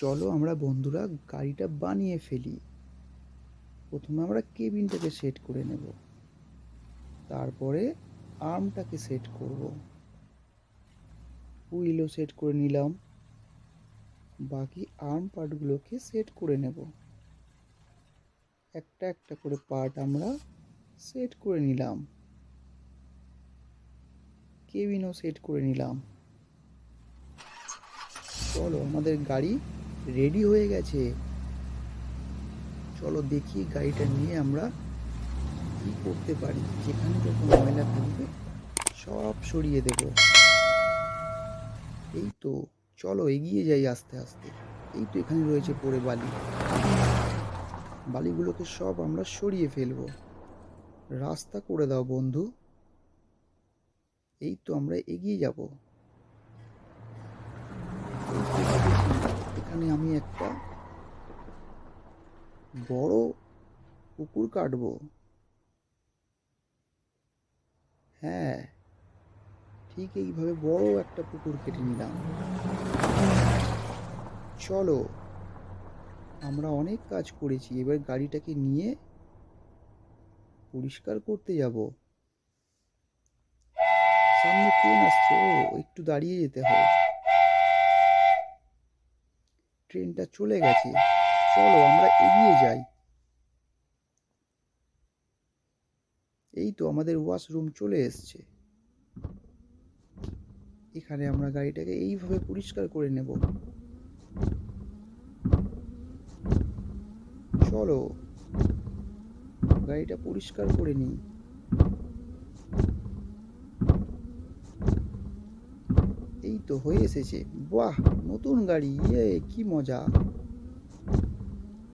চলো আমরা বন্ধুরা গাড়িটা বানিয়ে ফেলি। প্রথমে আমরা কেবিনটাকে সেট করে নেব, তারপরে আর্মটাকে সেট করব, হুইলও সেট করে নিলাম, বাকি আর্ম পার্টগুলোকে সেট করে নেব। একটা একটা করে পার্ট আমরা সেট করে নিলাম, কেবিনও সেট করে নিলাম। চলো আমাদের গাড়ি রেডি হয়ে গেছে। চলো দেখি গাড়িটা নিয়ে আমরা কি করতে পারি। যেখানে যখন ময়লা থাকবে সব সরিয়ে দেব। এই তো, চলো এগিয়ে যাই আস্তে আস্তে। এই তো এখানে রয়েছে পড়ে বালি, বালিগুলোকে সব আমরা সরিয়ে ফেলবো। রাস্তা করে দাও বন্ধু। এই তো আমরা এগিয়ে যাব। এই তো এসেছি। এখানে আমি একটা বড় পুকুর কাটবো। হ্যাঁ, ঠিক এইভাবে বড় একটা পুকুর কেটে নিলাম। চলো, আমরা অনেক কাজ করেছি, এবার গাড়িটাকে নিয়ে পরিষ্কার করতে যাব। সামনে ট্রেন আসছে, ও একটু দাঁড়িয়ে যেতে হবে। ট্রেনটা চলে গেছে। চলো আমরা এগিয়ে যাই। এই তো আমাদের ওয়াশরুম চলে এসছে। এখানে আমরা গাড়িটাকে এইভাবে পরিষ্কার করে নেব। চলো গাড়িটা পরিষ্কার করে নিই। এই তো হয়ে এসেছে। বাহ, নতুন গাড়ি, ইয়ে কি মজা।